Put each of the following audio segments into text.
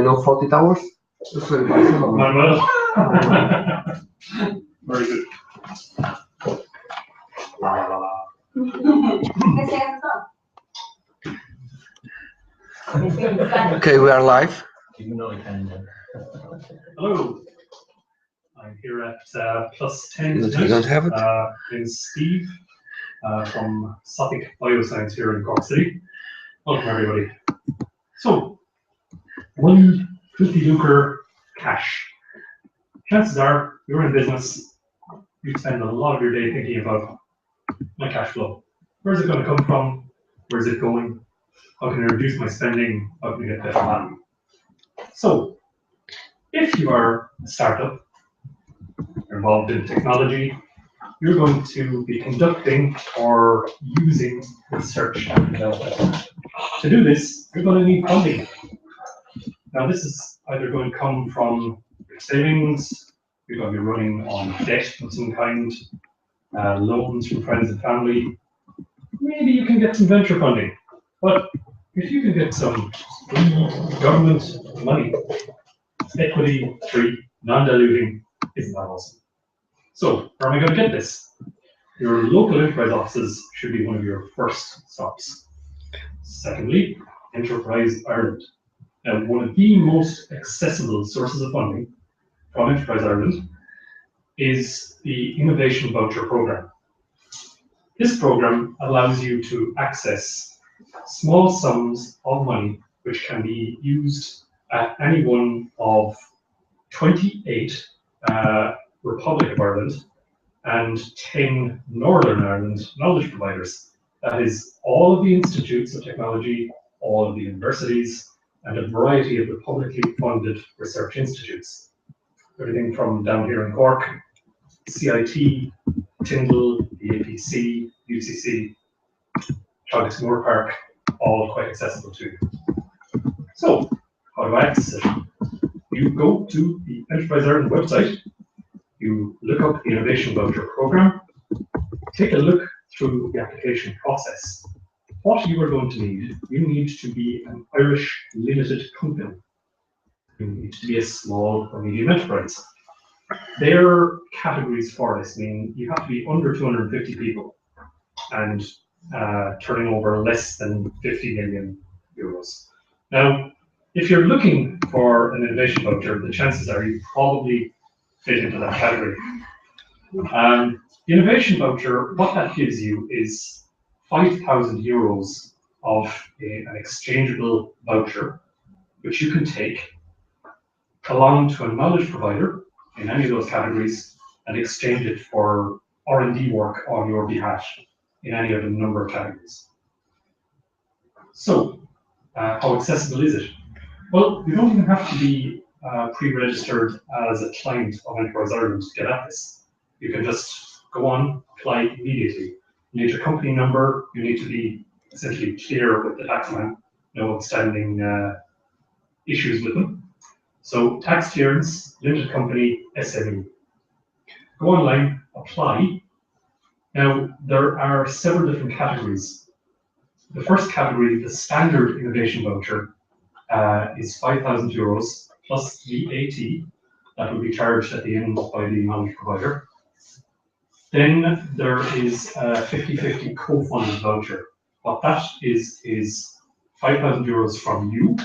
know 40 towers? Manuel. Very good. Okay, we are live. Hello. I'm here at plus 10 You tonight. don't have it? Is Steve from Suffolk Bioscience here in Cork City. Welcome everybody. So, one 50 lucre cash. Chances are you're in business, you spend a lot of your day thinking about my cash flow. Where's it going to come from? Where's it going? How can I reduce my spending? How can I get better value? So, if you are a startup, you're involved in technology, you're going to be conducting or using research and development. To do this, you're going to need funding. Now, this is either going to come from your savings, you're going to be running on debt of some kind, loans from friends and family. Maybe you can get some venture funding. But if you can get some government money, equity free, non-diluting, isn't that awesome? So, where am I going to get this? Your local enterprise offices should be one of your first stops. Secondly, Enterprise Ireland. Now, one of the most accessible sources of funding from Enterprise Ireland is the Innovation Voucher Programme. This programme allows you to access small sums of money which can be used at any one of 28 Republic of Ireland and 10 Northern Ireland knowledge providers. That is all of the institutes of technology, all of the universities, and a variety of the publicly funded research institutes. Everything from down here in Cork, CIT, Tyndall, the APC, UCC, Teagasc Moore Park, all quite accessible to you. So, how do I access it? You go to the Enterprise Ireland website, you look up the Innovation Voucher Programme, take a look through the application process. What you are going to need, you need to be an Irish limited company. You need to be a small or medium enterprise. Their categories for this mean you have to be under 250 people and turning over less than 50 million euros. Now, if you're looking for an innovation voucher, the chances are you probably fit into that category. The innovation voucher, what that gives you is 5,000 euros of an exchangeable voucher, which you can take along to a knowledge provider in any of those categories and exchange it for R&D work on your behalf in any of a number of categories. So, how accessible is it? Well, you don't even have to be pre-registered as a client of Enterprise Ireland to get at this. You can just go on, apply immediately. You need your company number, you need to be essentially clear with the taxman, no outstanding issues with them. So tax clearance, limited company, SME. Go online, apply. Now, there are several different categories. The first category, the standard innovation voucher, is 5,000 euros plus VAT. That will be charged at the end by the knowledge provider. Then there is a 50-50 co-funded voucher. What that is 5,000 euros from you,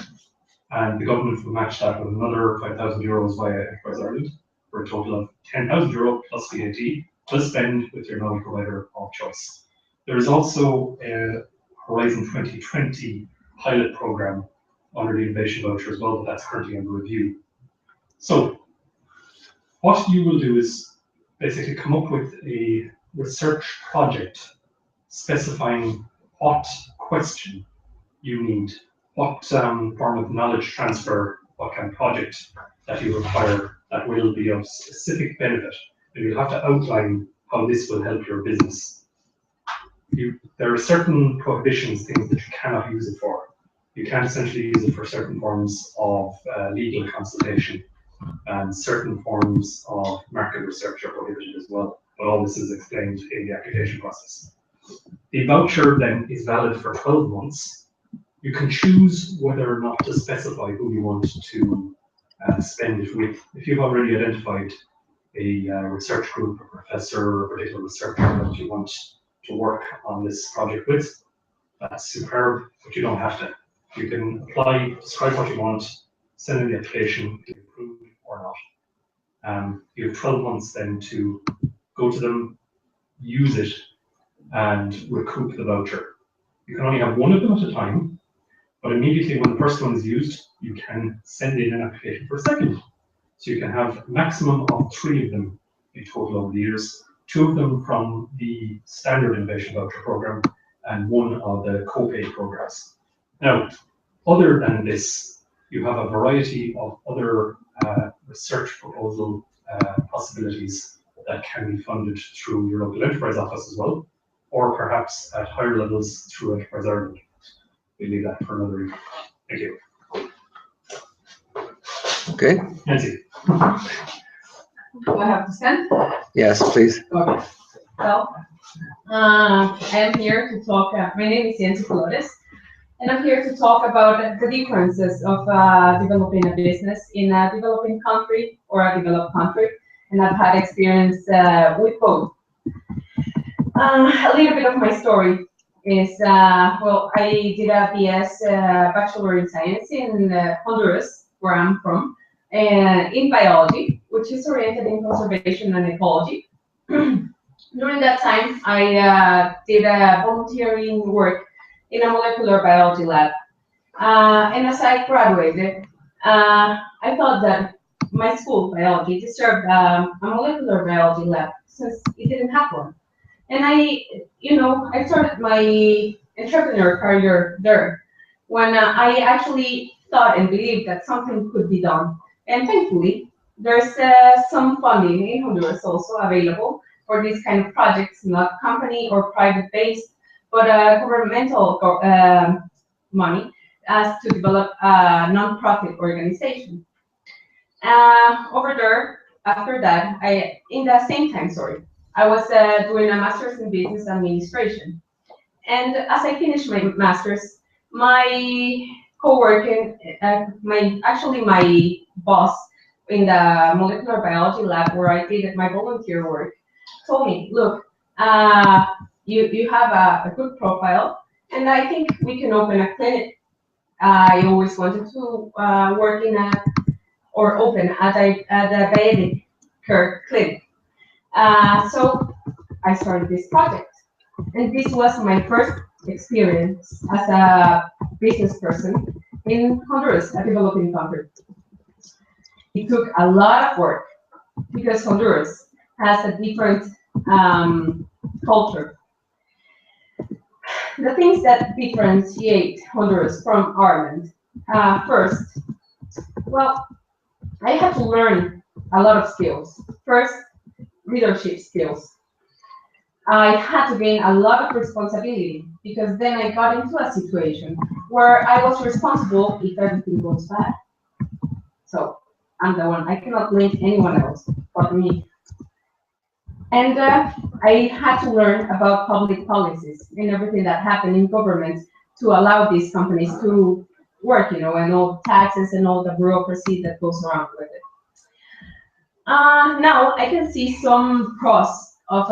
and the government will match that with another 5,000 euros via Enterprise Ireland, for a total of 10,000 euro plus VAT to spend with your knowledge provider of choice. There is also a Horizon 2020 pilot program under the innovation voucher as well, but that's currently under review. So, what you will do is basically come up with a research project specifying what question you need, what form of knowledge transfer, what kind of project that you require that will be of specific benefit. And you'll have to outline how this will help your business. There are certain prohibitions, things that you cannot use it for. You can't essentially use it for certain forms of legal consultation, and certain forms of market research are prohibited as well. But all this is explained in the application process. The voucher then is valid for 12 months. You can choose whether or not to specify who you want to spend it with. If you've already identified a research group, a professor, or a particular researcher that you want to work on this project with, that's superb, but you don't have to. You can apply, describe what you want, send in the application, to approve or not. You have 12 months then to go to them, use it, and recoup the voucher. You can only have one of them at a time, but immediately when the first one is used, you can send in an application for a second. So you can have a maximum of 3 of them in total over the years, 2 of them from the standard innovation voucher program and 1 of the co-pay programs. Now, other than this, you have a variety of other research proposal possibilities that can be funded through your local enterprise office as well, or perhaps at higher levels through Enterprise Ireland. We'll leave that for another evening. Thank you. Okay. Nancy. Do I have to stand? Yes, please. Okay. Well, I am here to talk. My name is Nancy Flores, and I'm here to talk about the differences of developing a business in a developing country or a developed country. And I've had experience with both. A little bit of my story is, well, I did a BS Bachelor in Science in Honduras, where I'm from, in biology, which is oriented in conservation and ecology. During that time, I did volunteering work in a molecular biology lab. And as I graduated, I thought that my school, biology, deserved a molecular biology lab since it didn't have one. And I started my entrepreneur career there when I actually thought and believed that something could be done. And thankfully, there's some funding in Honduras also available for these kind of projects, not company or private based, but governmental money as to develop a non-profit organization. Over there, after that, in the same time, I was doing a master's in business administration. And as I finished my master's, my co-worker, my boss in the molecular biology lab where I did my volunteer work, told me, look, you have a good profile, and I think we can open a clinic. I always wanted to work in open at a diabetic care clinic. So I started this project, and this was my first experience as a business person in Honduras, a developing country. It took a lot of work because Honduras has a different culture. The things that differentiate Honduras from Ireland, first, well, I had to learn a lot of skills. First, leadership skills. I had to gain a lot of responsibility because then I got into a situation where I was responsible if everything goes bad. So I'm the one. I cannot blame anyone else but me. And I had to learn about public policies and everything that happened in government to allow these companies to work, and all taxes and all the bureaucracy that goes around with it. Now I can see some pros of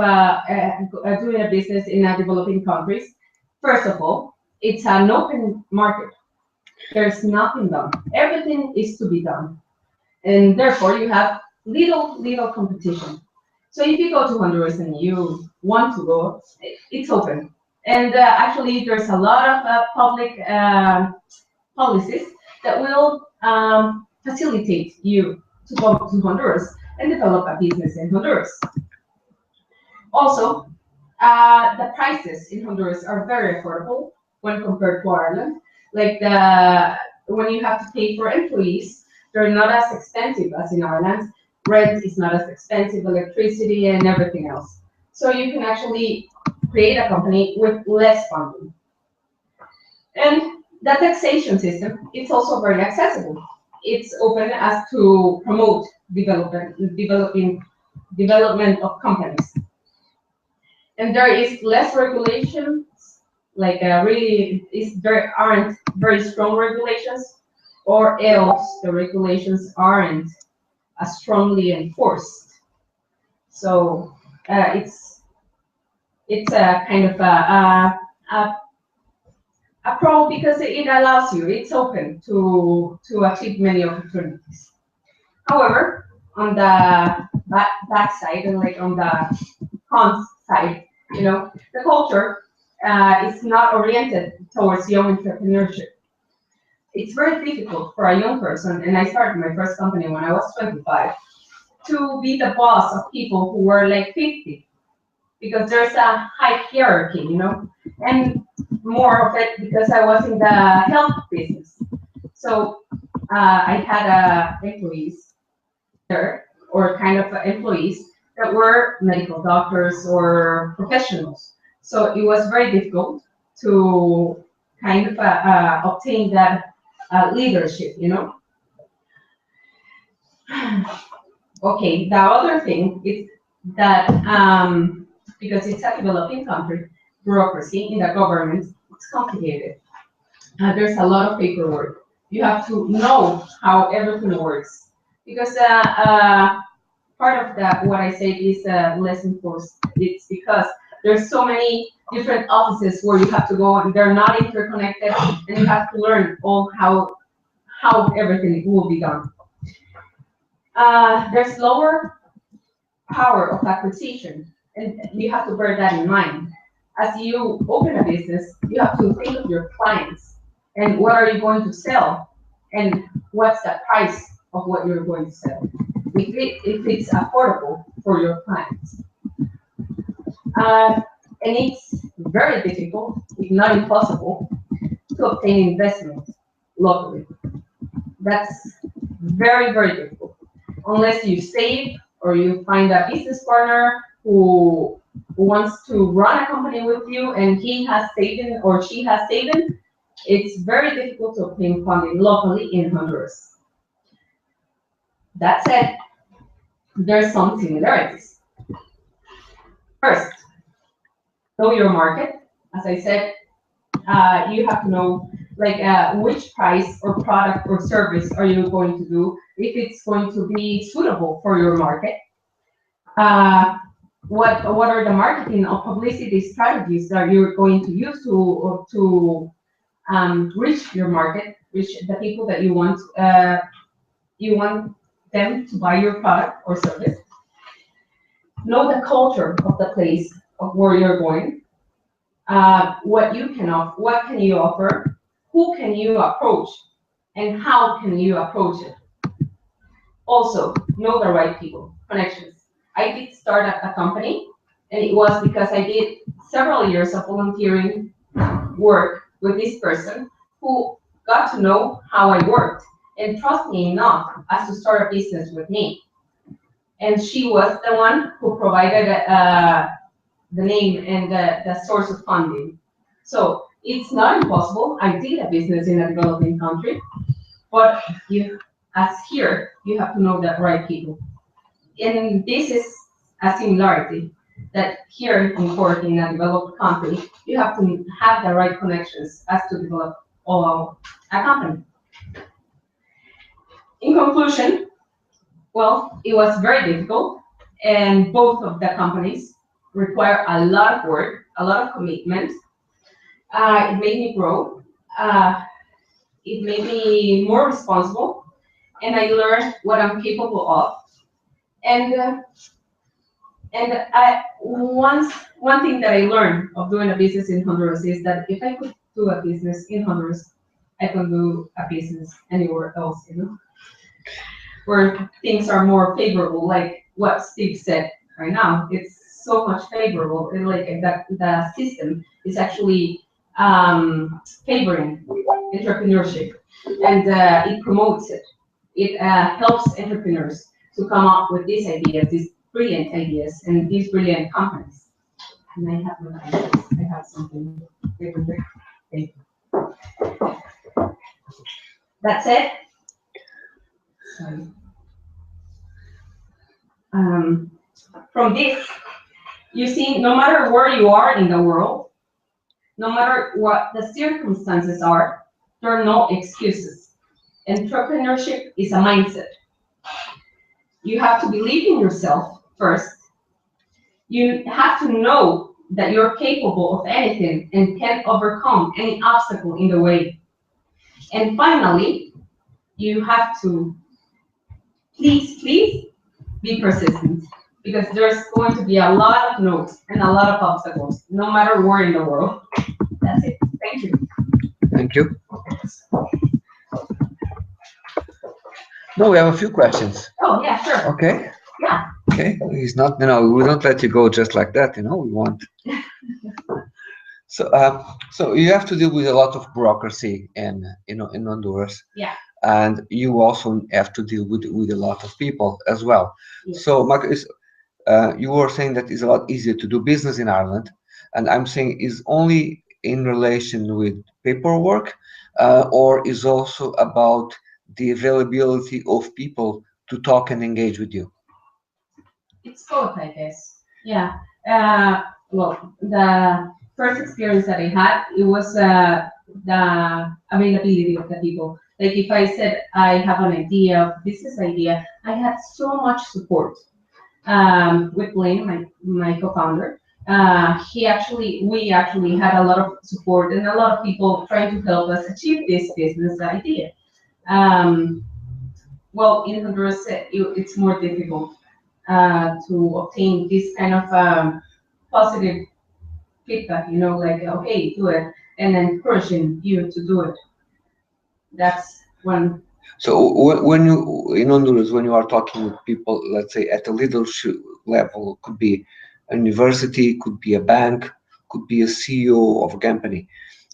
doing a business in developing countries. First of all, it's an open market. There's nothing done. Everything is to be done. And therefore you have little competition. So if you go to Honduras and you want to go, it's open. And actually there's a lot of public policies that will facilitate you to go to Honduras and develop a business in Honduras. Also, the prices in Honduras are very affordable when compared to Ireland. Like when you have to pay for employees, they're not as expensive as in Ireland. Rent is not as expensive, electricity and everything else. So you can actually create a company with less funding. And the taxation system, it's also very accessible. It's open as to promote development of companies. And there is less regulations, like really there aren't very strong regulations, or else the regulations aren't as strongly enforced. So it's a kind of a pro because it allows you, it's open to achieve many opportunities. However, on the back side, and like on the cons side, the culture is not oriented towards young entrepreneurship. It's very difficult for a young person, and I started my first company when I was 25, to be the boss of people who were like 50, because there's a high hierarchy, and more of it because I was in the health business. So I had employees there, or kind of employees that were medical doctors or professionals. So it was very difficult to kind of obtain that leadership, Okay, the other thing is that because it's a developing country, bureaucracy in the government, it's complicated. There's a lot of paperwork. You have to know how everything works. Because part of that, what I say is less enforced. It's because there's so many different offices where you have to go and they're not interconnected, and you have to learn all how everything will be done. There's lower power of acquisition, and you have to bear that in mind. As you open a business, you have to think of your clients and what are you going to sell, and what's the price of what you're going to sell, if it's affordable for your clients. And it's very difficult, if not impossible, to obtain investment locally. That's very, very difficult. Unless you save or you find a business partner who wants to run a company with you and he has saving or she has saving, it's very difficult to obtain funding locally in Honduras. That said, there's some similarities. First, know your market. As I said, you have to know which price or product or service are you going to do, if it's going to be suitable for your market. What are the marketing or publicity strategies that you're going to use to reach your market, reach the people that you want them to buy your product or service. Know the culture of the place of where you're going. What can you offer, who can you approach, and how can you approach it. Also, know the right people, connections. I did start a company, and it was because I did several years of volunteering work with this person who got to know how I worked and trust me enough as to start a business with me. And she was the one who provided the name and the source of funding. So it's not impossible. I did a business in a developing country, but as here, you have to know the right people. And this is a similarity that here in Cork, in a developed country, you have to have the right connections as to develop a company. In conclusion, well, it was very difficult, and both of the companies require a lot of work, a lot of commitment. It made me grow. It made me more responsible, and I learned what I'm capable of. And one thing that I learned of doing a business in Honduras is that if I could do a business in Honduras, I can do a business anywhere else, where things are more favorable, like what Steve said right now. It's so much favorable. The system is actually favoring entrepreneurship, and it promotes it. It helps entrepreneurs to come up with these ideas, these brilliant ideas, and these brilliant companies. And I have something different there. Thank you. That's it. Sorry. From this, you see, no matter where you are in the world, No matter what the circumstances are, there are no excuses. Entrepreneurship is a mindset. You have to believe in yourself first. You have to know that you're capable of anything and can overcome any obstacle in the way. And finally, you have to please be persistent because there's going to be a lot of no's and a lot of obstacles, no matter where in the world. That's it. Thank you. Thank you. No, we have a few questions. Oh, yeah, sure. Okay. Yeah. Okay. He's not, we don't let you go just like that, we want. So you have to deal with a lot of bureaucracy in Honduras. Yeah. And you also have to deal with a lot of people as well. Yes. So, Mark, you were saying that it's a lot easier to do business in Ireland, and I'm saying is only in relation with paperwork, or is also about the availability of people to talk and engage with you? It's both, I guess. Yeah. Well, the first experience that I had, it was the availability of the people. Like if I said I have an idea, business idea, I had so much support with Blaine, my co-founder. We actually had a lot of support and a lot of people trying to help us achieve this business idea. Well, in Honduras, it's more difficult to obtain this kind of positive feedback, like, okay, do it, and encouraging you to do it. That's one. So when you in Honduras, when you are talking with people, let's say at a leadership level, could be a university, could be a bank, could be a CEO of a company,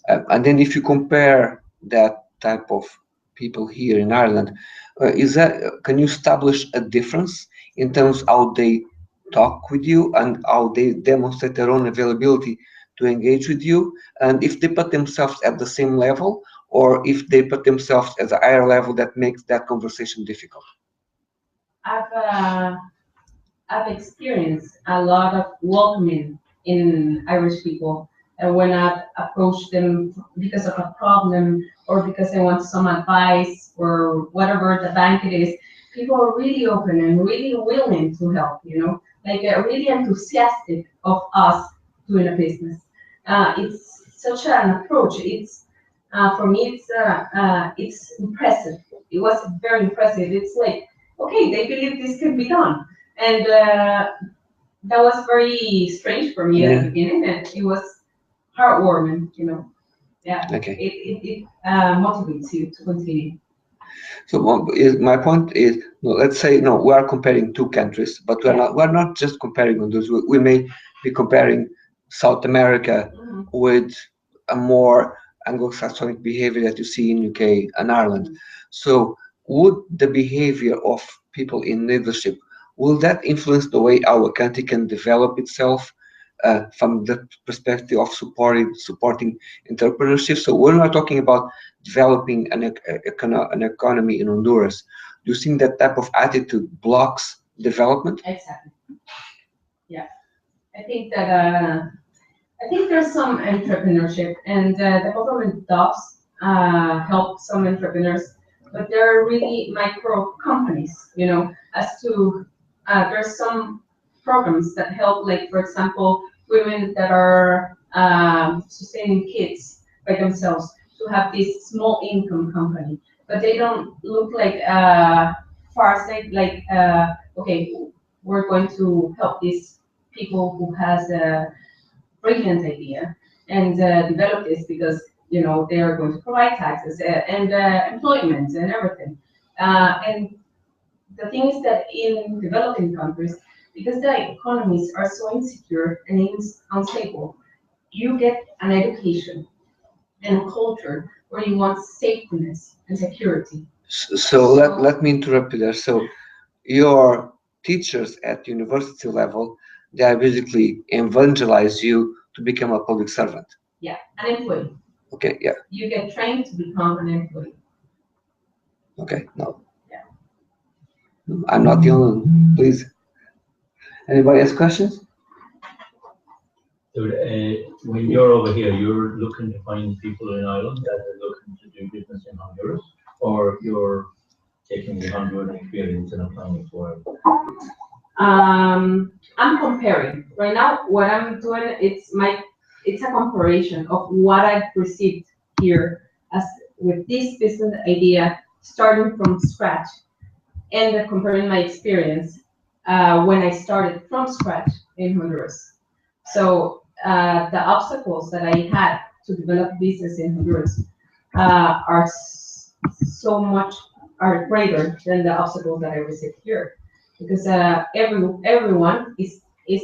and then if you compare that type of people here in Ireland, can you establish a difference in terms how they talk with you and how they demonstrate their own availability to engage with you, and if they put themselves at the same level, or if they put themselves at a higher level that makes that conversation difficult? I've experienced a lot of welcoming in Irish people. And when I've approached them because of a problem or because I want some advice or whatever the bank it is, people are really open and really willing to help, like really enthusiastic of us doing a business. It's such an approach. It's for me, it's impressive. It was very impressive. It's like, okay, they believe this can be done. And that was very strange for me at the beginning, and it was heartwarming, Yeah, Okay. it motivates you to continue. So my point is, let's say we are comparing two countries, but we're not just comparing on those. We may be comparing South America with a more Anglo-Saxonic behavior that you see in UK and Ireland. So would the behavior of people in leadership, will that influence the way our country can develop itself from the perspective of supporting entrepreneurship? So when we're talking about developing an economy in Honduras, do you think that type of attitude blocks development? Exactly. Yeah, I think that I think there's some entrepreneurship, and the government does help some entrepreneurs, but there are really micro companies, as to there's some programs that help, like for example, women that are sustaining kids by themselves to have this small income company, but they don't look like far-sighted, like okay, we're going to help these people who has a brilliant idea and develop this because they are going to provide taxes and employment and everything. And the thing is that in developing countries, because the economies are so insecure and unstable, you get an education and a culture where you want safeness and security. So let me interrupt you there. So your teachers at university level, they basically evangelize you to become a public servant. Yeah, an employee. Okay, yeah. You get trained to become an employee. Okay, no. Yeah. I'm not the only one. Please. Anybody has questions? So, when you're over here, you're looking to find people in Ireland that are looking to do business in Honduras, or you're taking the Honduran experience and applying it for it? I'm comparing. Right now, what I'm doing, it's a comparison of what I've received here as with this business idea, starting from scratch, and comparing my experience when I started from scratch in Honduras. So the obstacles that I had to develop business in Honduras are are greater than the obstacles that I received here, because everyone is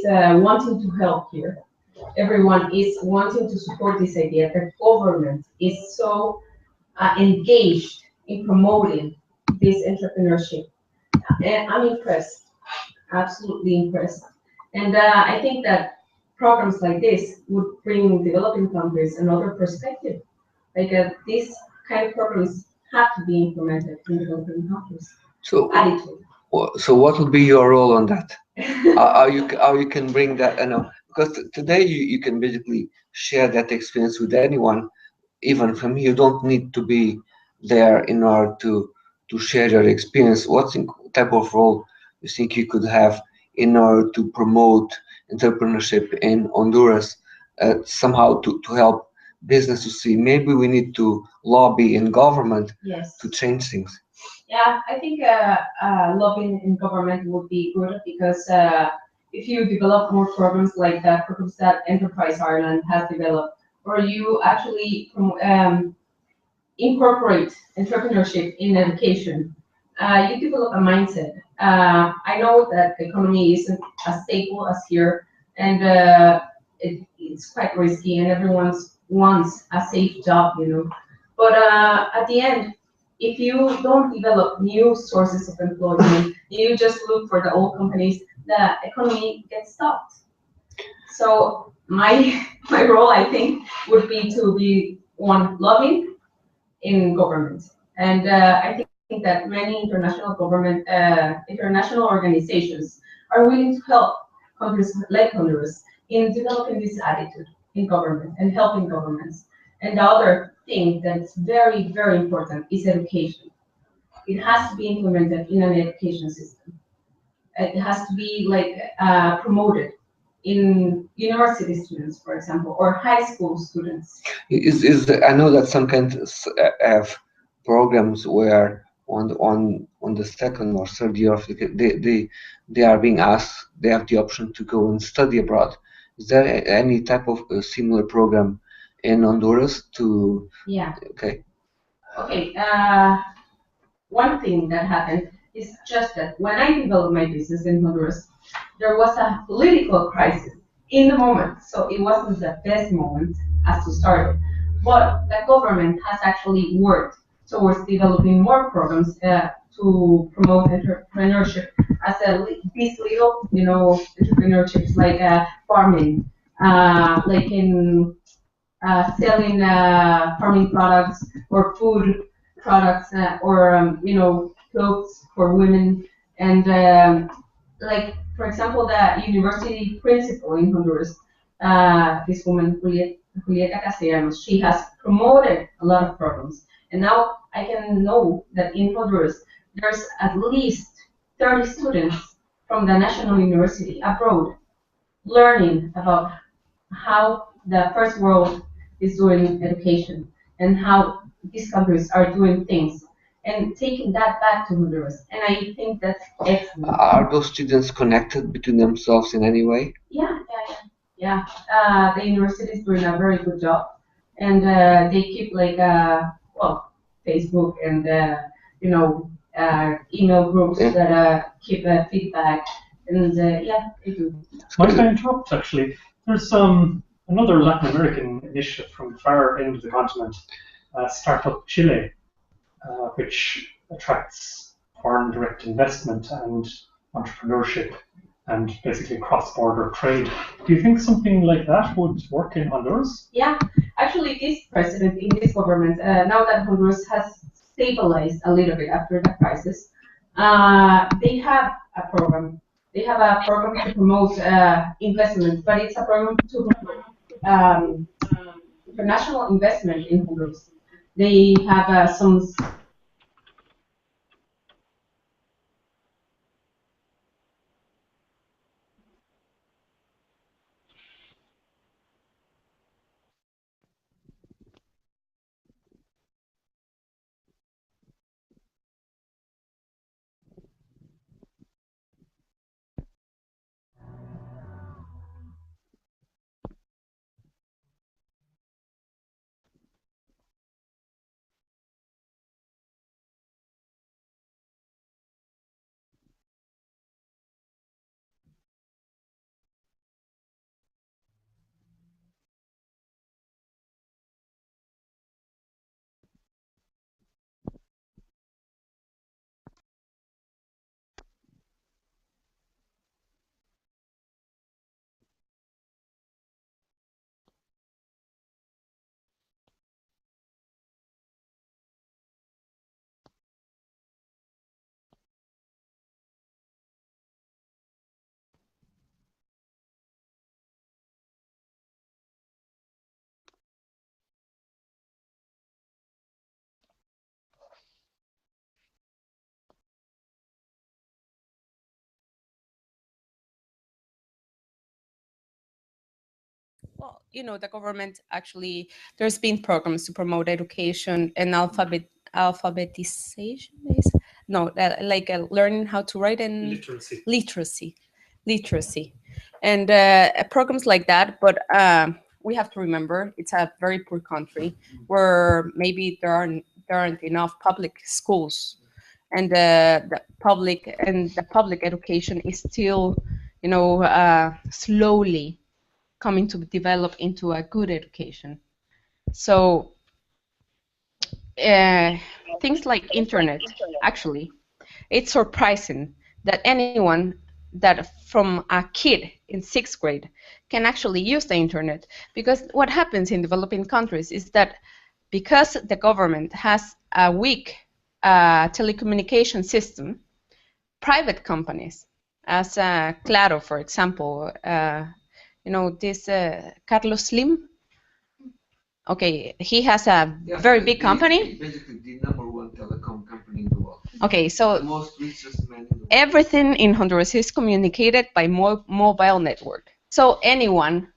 wanting to help here. Everyone is wanting to support this idea. The government is so engaged in promoting this entrepreneurship, and I'm impressed, absolutely impressed. And I think that programs like this would bring developing countries another perspective. Like these kind of programs have to be implemented in developing countries. So, Attitude. so what would be your role on that? How you can bring that? Because today you can basically share that experience with anyone, even from you don't need to be there in order to share your experience. What type of role you think you could have in order to promote entrepreneurship in Honduras, somehow to help business to see maybe we need to lobby in government Yes. to change things? Yeah, I think lobbying in government would be good, because if you develop more programs like the programs that Enterprise Ireland has developed, or you actually incorporate entrepreneurship in education, you develop a mindset. I know that the economy isn't as stable as here, and it's quite risky, and everyone wants a safe job, But at the end, if you don't develop new sources of employment, you just look for the old companies, the economy gets stopped. So my role, I think, would be to be one lobbying in government, and I think that many international organizations are willing to help countries like Honduras in developing this attitude in government and helping governments. And the other thing that's very, very important is education. It has to be implemented in an education system. It has to be promoted in university students, for example, or high school students. I know that some countries have programs where on the second or third year of they are being asked, they have the option to go and study abroad. Is there any type of similar program in Honduras to? Yeah. Okay. Okay. One thing that happened is just that when I developed my business in Honduras, there was a political crisis in the moment, so it wasn't the best moment as to start it. But the government has actually worked towards developing more programs to promote entrepreneurship as these little, entrepreneurships like farming, like in selling farming products or food products, or clothes for women, and for example, the university principal in Honduras, this woman Julieta Castellanos, she has promoted a lot of programs, and now I can know that in Honduras there's at least 30 students from the national university abroad learning about how the first world is doing education and how these countries are doing things, and taking that back to Honduras. And I think that's excellent. Are those students connected between themselves in any way? Yeah. The university is doing a very good job, and they keep Facebook and email groups that keep feedback, and they do. Might I interrupt, actually? There's another Latin American initiative from far end of the continent, Startup Chile, which attracts foreign direct investment and entrepreneurship and basically cross-border trade. Do you think something like that would work in Honduras? Yeah, actually, this president in this government, now that Honduras has stabilized a little bit after the crisis, they have a program They have a program to promote investment, but it's a program to promote international investment in Honduras. They have some. Well, the government actually, there's been programs to promote education and alphabetization. No, like learning how to write and Literacy. literacy, and programs like that. But we have to remember it's a very poor country where maybe there aren't enough public schools, and the public education is still, slowly coming to develop into a good education. So uh, things like internet, actually, it's surprising that anyone that from a kid in sixth grade can actually use the internet, because what happens in developing countries is that because the government has a weak telecommunication system, private companies, as Claro, for example, this Carlos Slim. Okay, he has a very big company. Basically, the number one telecom company in the world. Okay, so The most richest man in the world. everything in Honduras is communicated by mobile network. So anyone,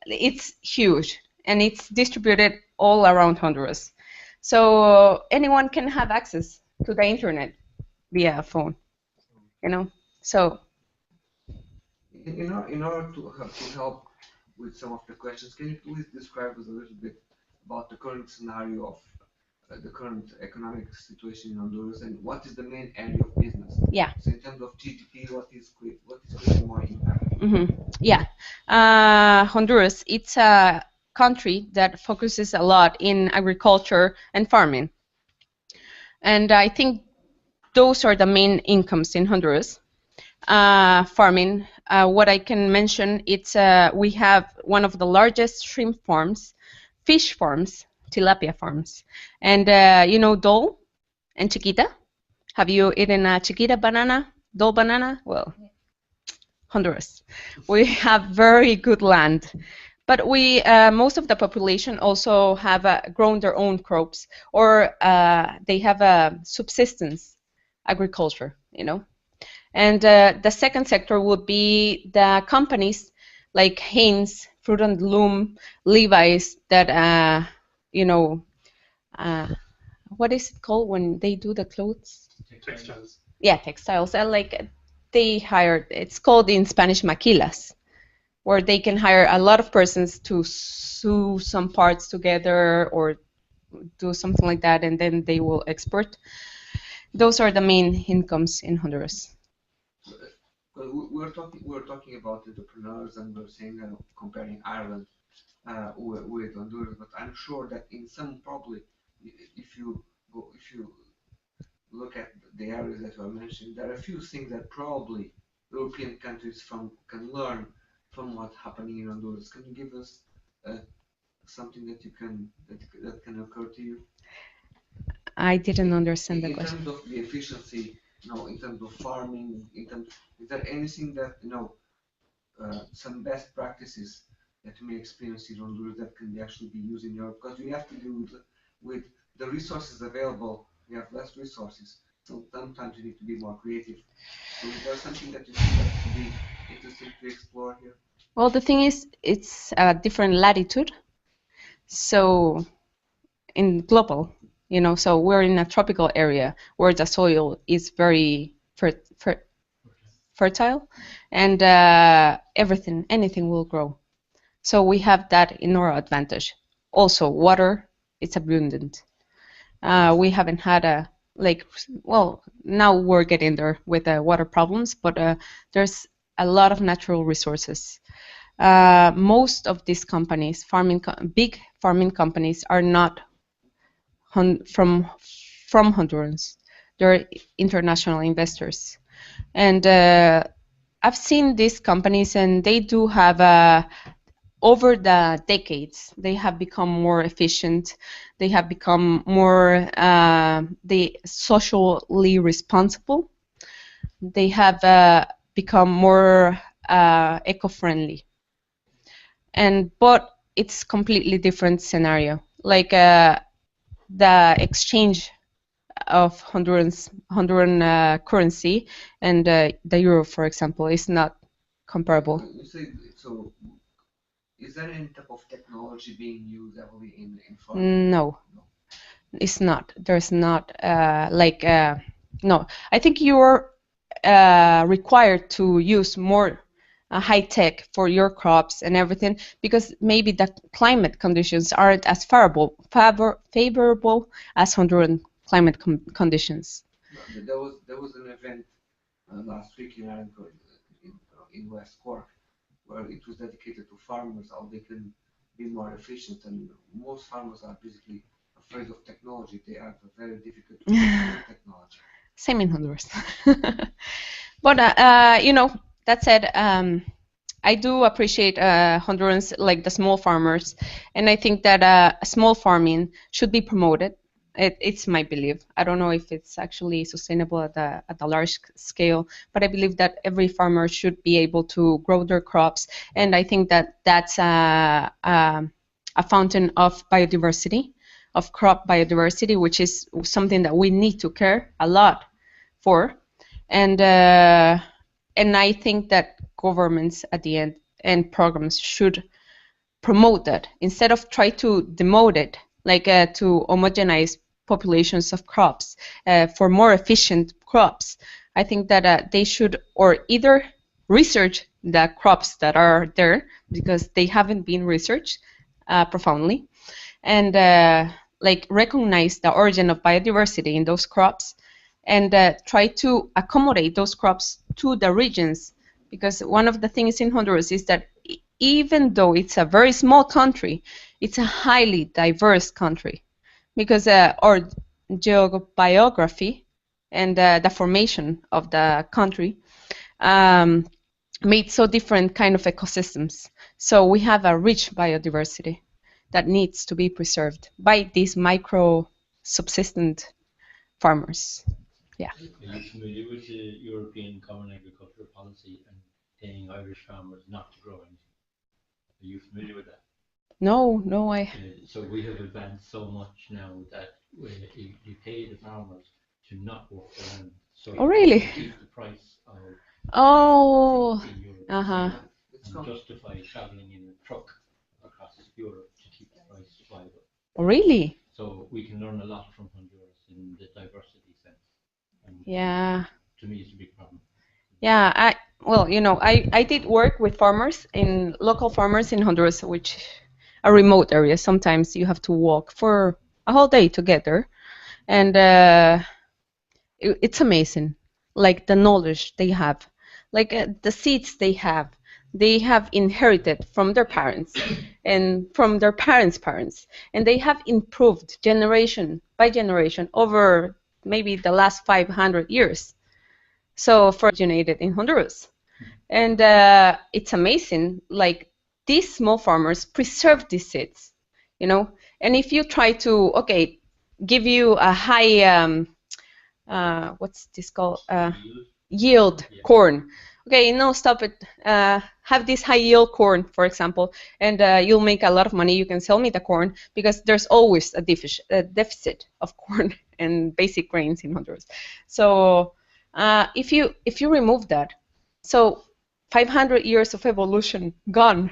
it's huge and it's distributed all around Honduras. So anyone can have access to the internet via a phone, So In order to help with some of the questions, can you please describe us a little bit about the current scenario of the current economic situation in Honduras, and what is the main area of business? yeah. So in terms of GDP, what is creating more impact? Yeah. Honduras, it's a country that focuses a lot in agriculture and farming. And I think those are the main incomes in Honduras. Farming, what I can mention, we have one of the largest shrimp farms, fish farms, tilapia farms. And dole and chiquita? Have you eaten a chiquita banana, dole banana? Well, Honduras. We have very good land, but most of the population also have grown their own crops, or they have a subsistence agriculture, And the second sector would be the companies like Haynes, Fruit and Loom, Levi's, that uh, what is it called when they do the clothes? Textiles. Yeah, textiles. They hired. It's called in Spanish maquilas, where they can hire a lot of persons to sew some parts together or do something like that, and then they will export. Those are the main incomes in Honduras. We're talking about entrepreneurs, and we're saying comparing Ireland with Honduras, but I'm sure that in some probably, if you look at the areas that were mentioned, there are a few things that probably European countries can learn from what's happening in Honduras. Can you give us something that can occur to you? I didn't understand the In question. terms of the efficiency in terms of farming, is there anything that, some best practices that you may experience in Honduras that can actually be used in Europe? Because we have to do with the resources available, we have less resources. So sometimes you need to be more creative. So is there something that you think that could be interesting to explore here? Well, the thing is, it's a different latitude. So in global, so we're in a tropical area where the soil is very fertile, and anything will grow. So we have that in our advantage. Also, water, it's abundant. We haven't had now we're getting there with the water problems, but there's a lot of natural resources. Most of these companies, big farming companies, are not from Honduras. They're international investors, and I've seen these companies, and they do have over the decades, they have become more efficient. They have become more socially responsible. They have become more eco-friendly. But it's completely different scenario. Like the exchange of Honduran currency and the euro, for example, is not comparable. You say, so is there any type of technology being used heavily in farming? No, it's not. There's not no. I think you're required to use more high tech for your crops and everything, because maybe the climate conditions aren't as favorable as Honduran climate conditions. There was an event last week in Aranco, in West Cork, where it was dedicated to farmers, how they can be more efficient. And most farmers are basically afraid of technology. They have a very difficult to use technology. Same in Honduras. But that said, I do appreciate Hondurans, like the small farmers, and I think that small farming should be promoted. It's my belief. I don't know if it's actually sustainable at the large scale, but I believe that every farmer should be able to grow their crops, and I think that that's a fountain of biodiversity, of crop biodiversity, which is something that we need to care a lot for, and I think that governments at the end and programs should promote that instead of try to demote it, like to homogenize populations of crops for more efficient crops. I think that they should, or either research the crops that are there, because they haven't been researched profoundly, and like recognize the origin of biodiversity in those crops, and try to accommodate those crops to the regions. Because one of the things in Honduras is that even though it's a very small country, it's a highly diverse country, because our geobiography and the formation of the country made so different kind of ecosystems. So we have a rich biodiversity that needs to be preserved by these micro subsistent farmers. Yeah. Are you familiar with the European Common Agricultural Policy and paying Irish farmers not to grow anything? Are you familiar with that? No, So we have advanced so much now that you pay the farmers to not work the land. So Oh, really? keep the price of in Europe and justify traveling in a truck across Europe to keep the price viable. Oh, really? So we can learn a lot from Honduras in the diversity sense. And Yeah. to me, it's a big problem. Yeah, I did work with local farmers in Honduras, which are remote areas. Sometimes you have to walk for a whole day to get there, and it's amazing, like the knowledge they have, like the seeds they have inherited from their parents and from their parents' parents, and they have improved generation by generation over maybe the last 500 years. So originated in Honduras, and it's amazing. Like these small farmers preserve these seeds, and if you try to give you a high what's this called? Yield. Yield Yeah. corn. Okay, no, stop it. Have this high yield corn, for example, and you'll make a lot of money. You can sell me the corn because there's always a deficit of corn and basic grains in Honduras. So if you remove that, so 500 years of evolution gone,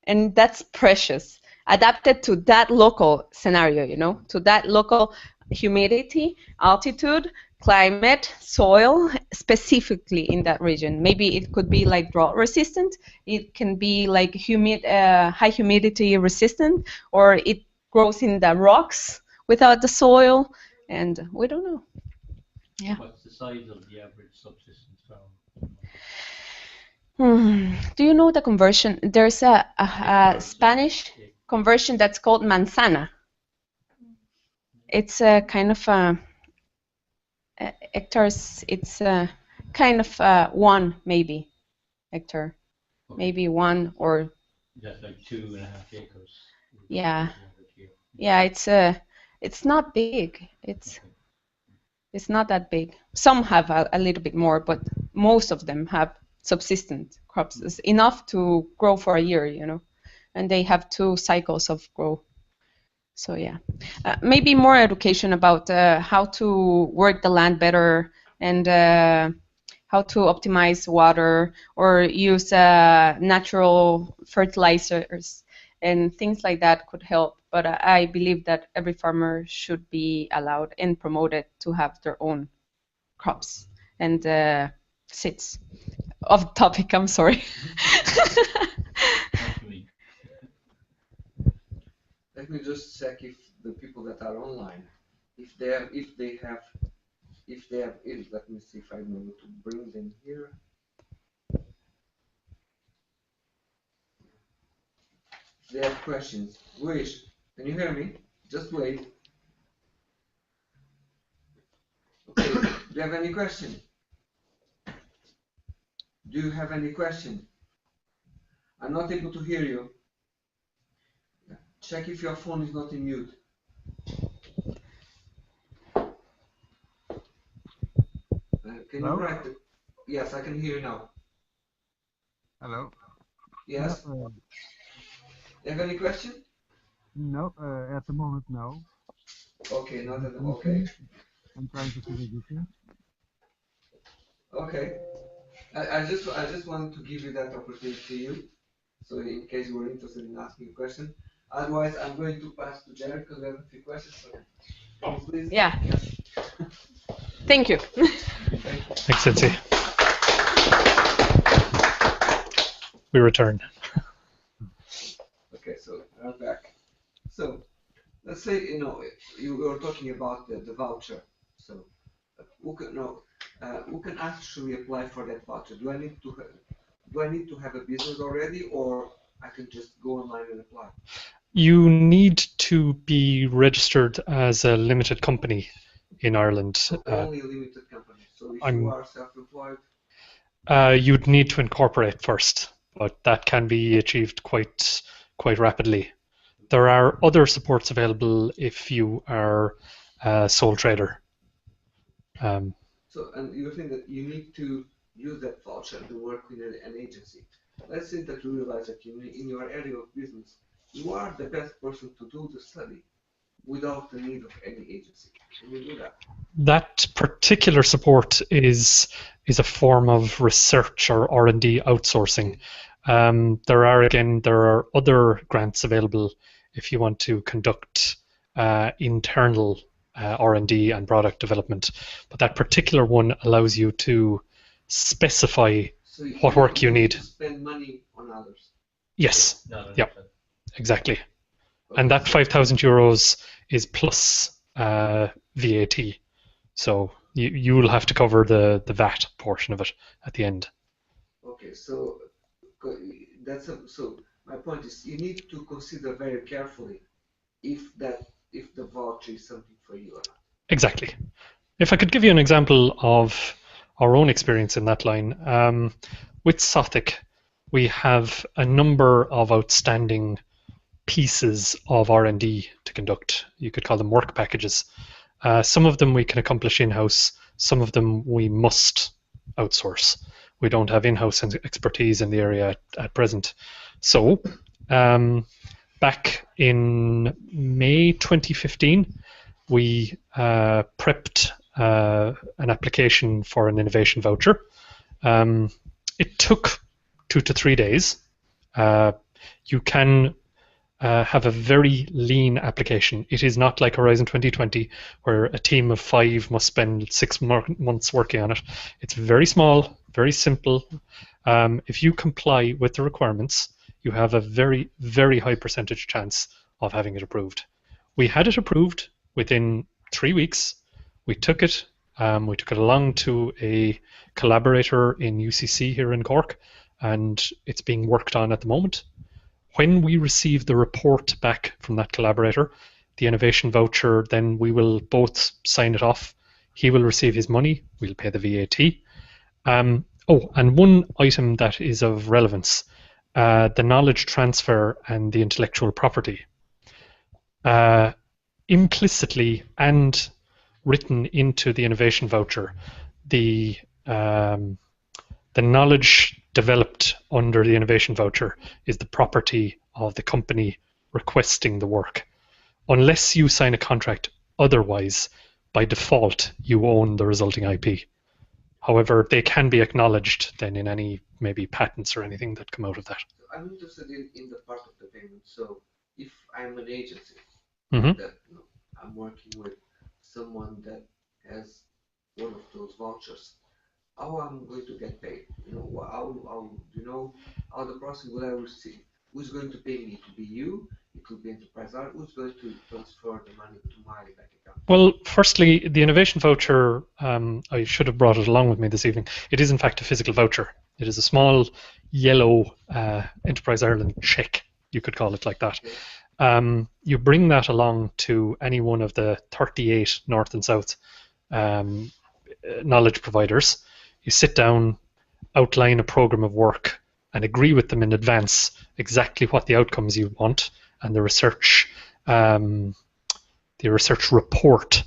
and that's precious, adapted to that local scenario, you know, to that local humidity, altitude, climate, soil, specifically in that region. Maybe it could be like drought resistant, it can be like high humidity resistant, or it grows in the rocks without the soil, and we don't know. Yeah. What's the size of the average subsistence farm? Do you know the conversion? There's a Spanish conversion that's called manzana. It's a kind of hectares. It's kind of 1 maybe hectare, Okay. maybe 1 or That's like 2.5 acres. Yeah. Here. yeah. It's not big. It's Okay. it's not that big. Some have a little bit more, but most of them have subsistent crops. It's enough to grow for a year, you know, and they have 2 cycles of grow. So yeah, maybe more education about how to work the land better and how to optimize water or use natural fertilizers and things like that could help. But I believe that every farmer should be allowed and promoted to have their own crops and seeds. Off topic, I'm sorry. Not to me. Let me just check if the people that are online, if they have, let me see if I'm able to bring them here. They have questions. Luis, can you hear me? Just wait. Okay, do you have any question? Do you have any question? I'm not able to hear you. Check if your phone is not in mute. Can you Hello? write it? Yes, I can hear you now. Hello. Yes. No, You have any question? no, at the moment, no. Okay, not at all. Okay. I'm trying to figure this out. Okay. I just wanted to give you that opportunity to you, so in case you were interested in asking a question. Otherwise, I'm going to pass to Jerry because we have a few questions. So, please. Yeah. Yes. Thank you. Thanks, Itzi. We return. Okay, so I'm back. So, let's say you were talking about the voucher. So, who can actually apply for that voucher? Do I need to have a business already, or I can just go online and apply? You need to be registered as a limited company in Ireland. So only a limited company. So if I'm- you are self-employed, You'd need to incorporate first, but that can be achieved quite rapidly. There are other supports available if you are a sole trader. so and you think that you need to use that voucher to work with an agency. Let's say that you realize that in your area of business, you are the best person to do the study without the need of any agency. Can you do that? That particular support is a form of research or R&D outsourcing. There are other grants available if you want to conduct internal R&D and product development, but that particular one allows you to specify So what work you need. To spend money on others. Yes, No, Yep. exactly. Okay. And that €5,000 is plus VAT. So you will have to cover the VAT portion of it at the end. Okay, so so my point is you need to consider very carefully if the voucher is something for you or not. Exactly. If I could give you an example of our own experience in that line, with Sothic, we have a number of outstanding pieces of R&D to conduct. You could call them work packages. Some of them we can accomplish in-house, some of them we must outsource. We don't have in-house expertise in the area at present. So back in May 2015, we prepped an application for an innovation voucher. It took 2 to 3 days. You can have a very lean application. It is not like Horizon 2020, where a team of 5 must spend 6 months working on it. It's very small, very simple. If you comply with the requirements, you have a very, very high percentage chance of having it approved. We had it approved within 3 weeks. We took it along to a collaborator in UCC here in Cork, and it's being worked on at the moment. When we receive the report back from that collaborator, the innovation voucher, then we will both sign it off. He will receive his money, we'll pay the VAT. And one item that is of relevance, the knowledge transfer and the intellectual property. Implicitly and written into the innovation voucher, the knowledge developed under the innovation voucher is the property of the company requesting the work. Unless you sign a contract otherwise, by default, you own the resulting IP. However, they can be acknowledged then in any maybe patents or anything that come out of that. I'm interested in the part of the payment. So if I'm an agency Mhm. that I'm working with someone that has one of those vouchers, how I'm going to get paid? How the process will I receive? Who's going to pay me? To be you? It will be enterprise art. Who's going to transfer the money to my bank account? Well, firstly, the innovation voucher, I should have brought it along with me this evening. It is in fact a physical voucher. It is a small yellow Enterprise Ireland check, you could call it like that. Okay. You bring that along to any one of the 38 North and South knowledge providers. You sit down, outline a program of work, and agree with them in advance exactly what the outcomes you want and the research report.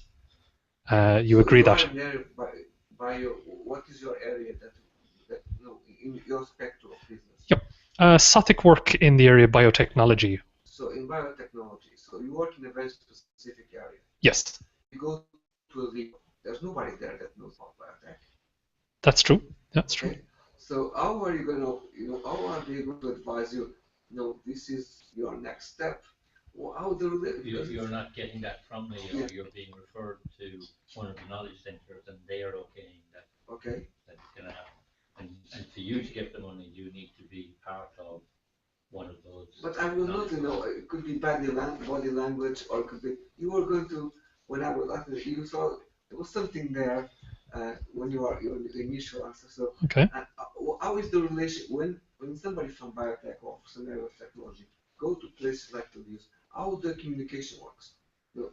You agree that. What is your area that in your spectrum of business? Yep. Sothic work in the area of biotechnology. So in biotechnology, so you work in a very specific area. Yes. You go to a legal, there's nobody there that knows about biotech. That's true. That's true. Okay. So how are you going to, how are they going to advise you? This is your next step. How You're not getting that from me, or you're being referred to one of the knowledge centres, and they are okaying that. Okay. That's going to happen. And for you to get the money, you need to be part of one of those. But I will not, it could be body language, or it could be, you were going to, when I was asking you, saw there was something there when you are your initial answer. So, okay. How is the relation when somebody from biotech or some area of technology go to places like the news? How the communication works?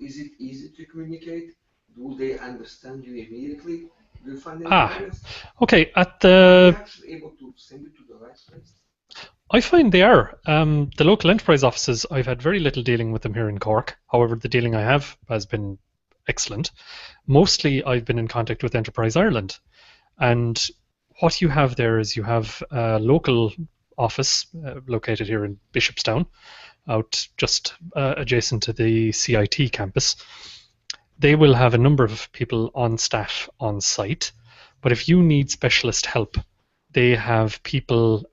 Is it easy to communicate? Do they understand you immediately? Do you find any barriers? Okay. Are they actually able to send you to the right place? I find they are. The local enterprise offices, I've had very little dealing with them here in Cork. However, the dealing I have has been excellent. Mostly I've been in contact with Enterprise Ireland. And what you have there is you have a local office located here in Bishopstown, out just adjacent to the CIT campus. They will have a number of people on staff on site. But if you need specialist help, they have people,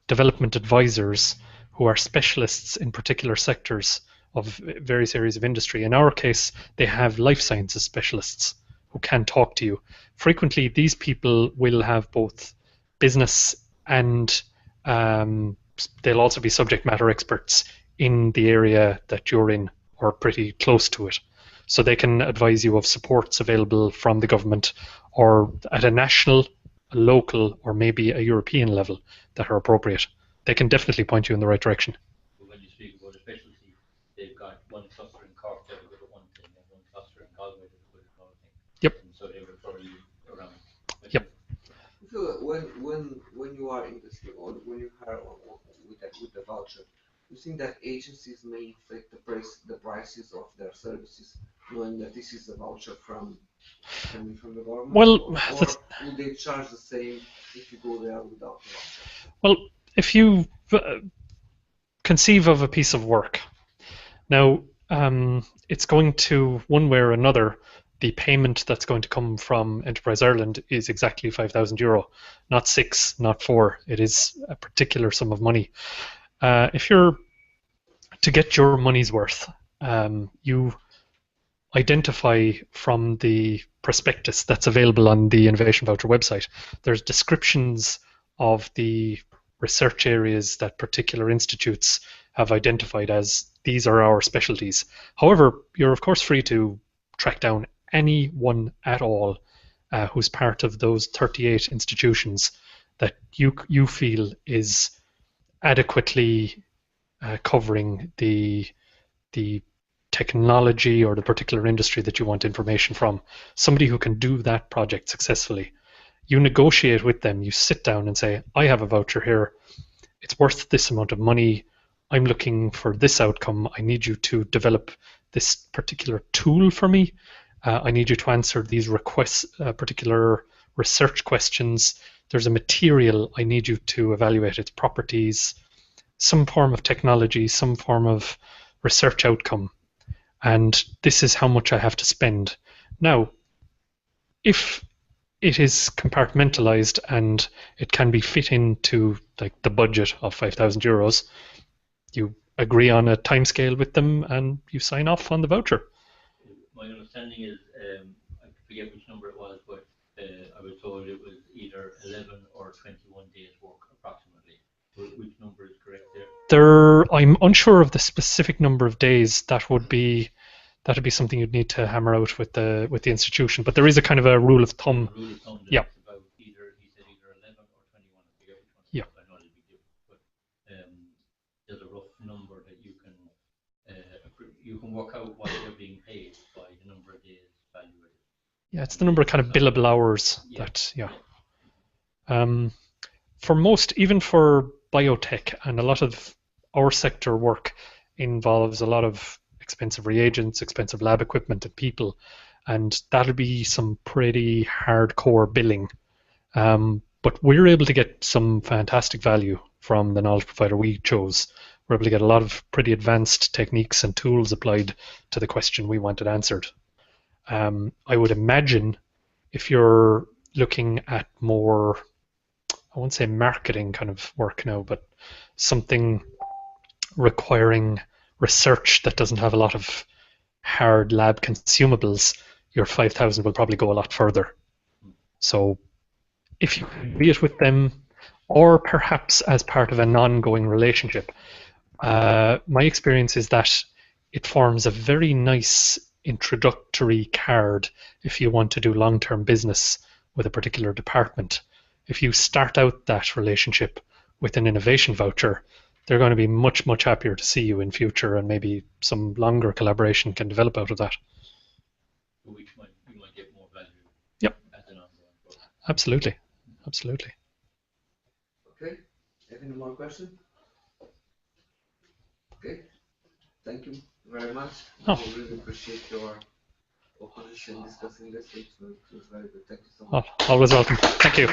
development advisors, who are specialists in particular sectors of various areas of industry. In our case, they have life sciences specialists who can talk to you. Frequently, these people will have both business and they'll also be subject matter experts in the area that you're in or pretty close to it. So they can advise you of supports available from the government or at a national, a local, or maybe a European level that are appropriate. They can definitely point you in the right direction. When you speak about a specialty, they've got one cluster in Cork that are good at one thing, and one cluster in Galway that are good at another thing. Yep. And so they refer you around. Yep. So when you are in this, or when you hire with the voucher, you think that agencies may inflate the prices of their services knowing that this is a voucher coming from the government? Well, or will they charge the same if you go there without the voucher? Well, if you conceive of a piece of work, now it's going to, one way or another, the payment that's going to come from Enterprise Ireland is exactly €5,000, not 6, not 4. It is a particular sum of money. If you're to get your money's worth, you identify from the prospectus that's available on the Innovation Voucher website. There's descriptions of the research areas that particular institutes have identified as these are our specialties. However, you're of course free to track down anyone at all who's part of those 38 institutions that you feel is adequately covering the technology or the particular industry that you want information from. Somebody who can do that project successfully. You negotiate with them, you sit down and say, I have a voucher here, it's worth this amount of money, I'm looking for this outcome, I need you to develop this particular tool for me, I need you to answer these particular research questions, there's a material I need you to evaluate its properties, some form of technology, some form of research outcome, and this is how much I have to spend. Now, if it is compartmentalized and it can be fit into like the budget of €5,000, you agree on a timescale with them and you sign off on the voucher. My understanding is, I forget which number it was, but I was told it was either 11 or 21 days work approximately. Which number is correct there? I'm unsure of the specific number of days. That'd be something you'd need to hammer out with the institution. But there is a kind of a rule of thumb. A rule of thumb that Yeah. it's about he said either 11 or 21. I forget which one. Yeah. I know it'll be different, but there's a rough number that you can work out what you're being paid by the number of days valued. Yeah, it's the number of kind of billable hours for most, even for biotech, and a lot of our sector work involves a lot of expensive reagents, expensive lab equipment and people, and that'll be some pretty hardcore billing. But we're able to get some fantastic value from the knowledge provider we chose. We're able to get a lot of pretty advanced techniques and tools applied to the question we wanted answered. I would imagine if you're looking at more, I won't say marketing kind of work now, but something requiring research that doesn't have a lot of hard lab consumables, your 5,000 will probably go a lot further. So if you agree it with them, or perhaps as part of an ongoing relationship, my experience is that it forms a very nice introductory card if you want to do long-term business with a particular department. If you start out that relationship with an innovation voucher, they're going to be much, much happier to see you in future, and maybe some longer collaboration can develop out of that. Which you might get more value. Yep. As an ongoing process. Absolutely. Absolutely. Okay. Any more questions? Okay. Thank you very much. Oh. I really appreciate your opposition discussing this. It was very good. Thank you so much. Always welcome. Thank you.